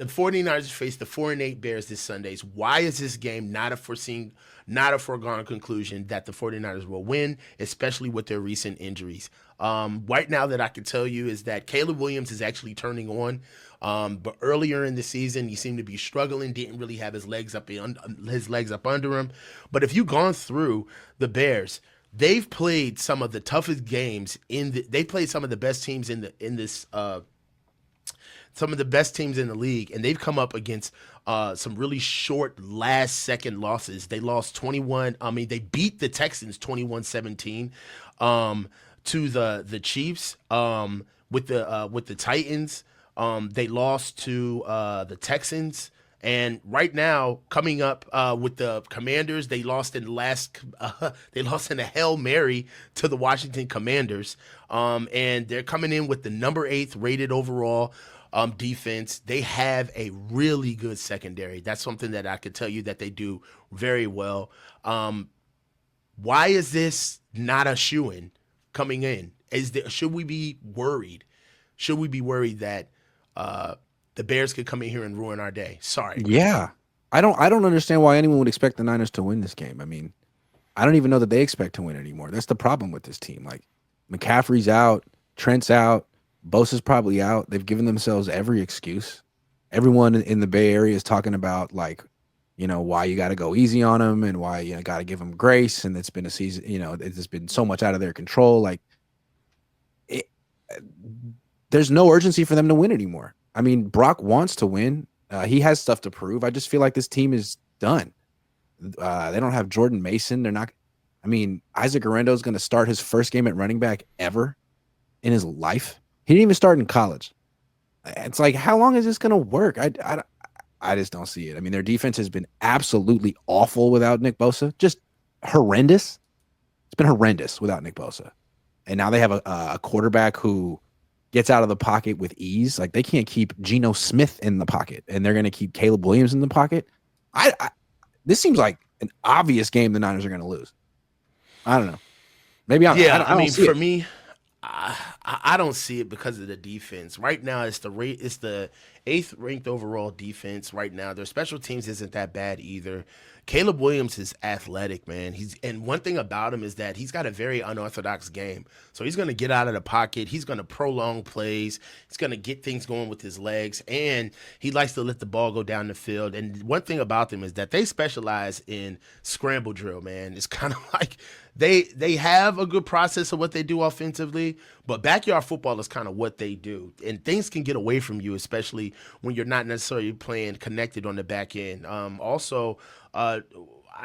The 49ers face the 4-8 Bears this Sunday. Why is this game not a foregone conclusion that the 49ers will win, especially with their recent injuries? Right now that I can tell you is that Caleb Williams is actually turning on. But earlier in the season, he seemed to be struggling, didn't really have his legs up under him. But if you've gone through the Bears, they've played some of the toughest games they played some of the best teams some of the best teams in the league, and they've come up against some really short last-second losses. They lost 21. I mean, they beat the Texans 21-17 to the Chiefs with the Titans. They lost to the Texans. And right now, coming up with the Commanders, they lost in a Hail Mary to the Washington Commanders. And they're coming in with the number 8th rated overall defense. They have a really good secondary. That's something that I could tell you that they do very well. Why is this not a shoo-in coming in? Should we be worried? Should we be worried that the Bears could come in here and ruin our day? Sorry. Yeah. I don't understand why anyone would expect the Niners to win this game. I mean, I don't even know that they expect to win anymore. That's the problem with this team. Like, McCaffrey's out, Trent's out, Bosa's probably out. They've given themselves every excuse. Everyone in the Bay Area is talking about, like, you know, why you got to go easy on them and why you got to give them grace. And it's been a season, you know, it's been so much out of their control. Like, there's no urgency for them to win anymore. I mean, Brock wants to win. He has stuff to prove. I just feel like this team is done. They don't have Jordan Mason. They're not. I mean, Isaac Guerrero is going to start his first game at running back ever in his life. He didn't even start in college. It's like, how long is this going to work? I just don't see it. I mean, their defense has been absolutely awful without Nick Bosa. Just horrendous. It's been horrendous without Nick Bosa. And now they have a quarterback who gets out of the pocket with ease. Like, they can't keep Geno Smith in the pocket, and they're going to keep Caleb Williams in the pocket. This seems like an obvious game the Niners are going to lose. I don't know. Maybe I mean, for me, I don't see it because of the defense. Right now, it's the 8th ranked overall defense right now. Their special teams isn't that bad either. Caleb Williams is athletic, man. And one thing about him is that he's got a very unorthodox game. So he's going to get out of the pocket. He's going to prolong plays. He's going to get things going with his legs. And he likes to let the ball go down the field. And one thing about them is that they specialize in scramble drill, man. It's kind of like they have a good process of what they do offensively, but backyard football is kind of what they do. And things can get away from you, especially when you're not necessarily playing connected on the back end. I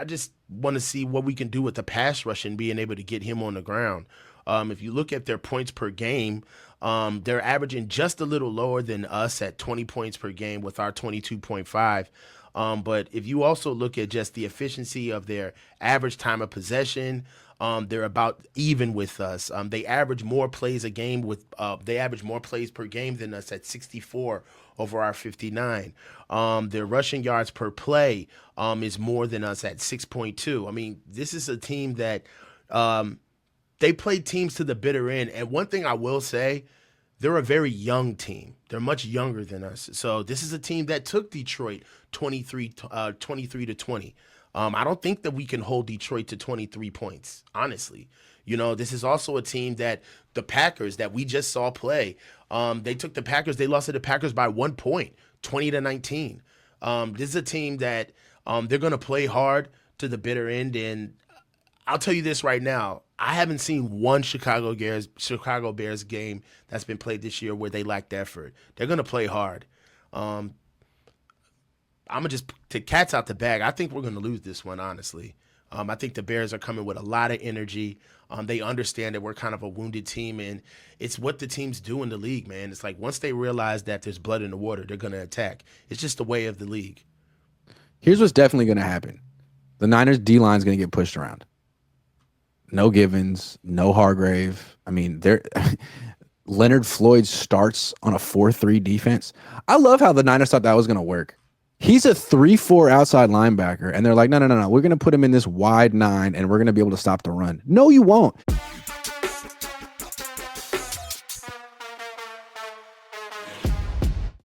just want to see what we can do with the pass rush and being able to get him on the ground. If you look at their points per game, they're averaging just a little lower than us at 20 points per game with our 22.5. But if you also look at just the efficiency of their average time of possession, they're about even with us. They average more plays a game they average more plays per game than us at 64 over our 59. Their rushing yards per play is more than us at 6.2. I mean, this is a team that they play teams to the bitter end. And one thing I will say, they're a very young team. They're much younger than us. So this is a team that took Detroit 23 to 20. I don't think that we can hold Detroit to 23 points, honestly. You know, this is also a team that the Packers that we just saw play, they took the Packers, they lost to the Packers by 1 point, 20-19. This is a team that they're going to play hard to the bitter end. And I'll tell you this right now, I haven't seen one Chicago Bears game that's been played this year where they lacked effort. They're going to play hard. I'm going to just take cats out the bag. I think we're going to lose this one, honestly. I think the Bears are coming with a lot of energy. They understand that we're kind of a wounded team, and it's what the teams do in the league, man. It's like once they realize that there's blood in the water, they're going to attack. It's just the way of the league. Here's what's definitely going to happen. The Niners D-line is going to get pushed around. No Givens, no Hargrave. I mean, Leonard Floyd starts on a 4-3 defense. I love how the Niners thought that was going to work. He's a 3-4 outside linebacker, and they're like, no. We're going to put him in this wide 9, and we're going to be able to stop the run. No, you won't.